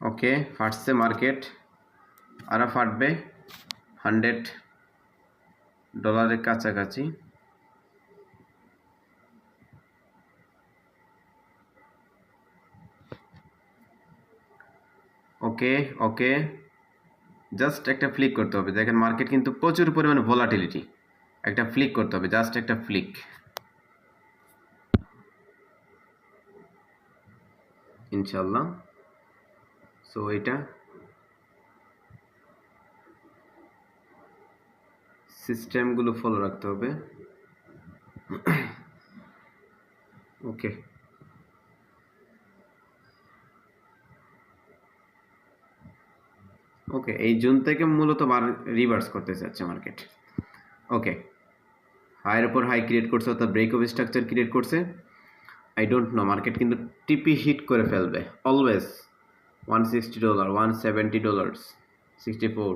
ওকে, ফাটছে market, আরও ফাটবে $100 কাছাকাছি। ওকে ওকে, just একটা ফ্লিক করতে হবে। দেখেন মার্কেট কিন্তু প্রচুর পরিমাণে ভোলাটিলিটি, একটা ফ্লিক করতে হবে, জাস্ট একটা ফ্লিক। ইনশাল্লাহ। সো এটা সিস্টেমগুলো ফলো রাখতে হবে। ওকে, ওকে, এই জুন থেকে মূলত রিভার্স করতে চাচ্ছে মার্কেট। ওকে, হাইয়ের উপর হাই ক্রিয়েট করছে, অর্থাৎ ব্রেক অফ স্ট্রাকচার ক্রিয়েট করছে। আই ডোন্ট নো, মার্কেট কিন্তু টিপি হিট করে ফেলবে অলওয়েজ। $160, $170, 64,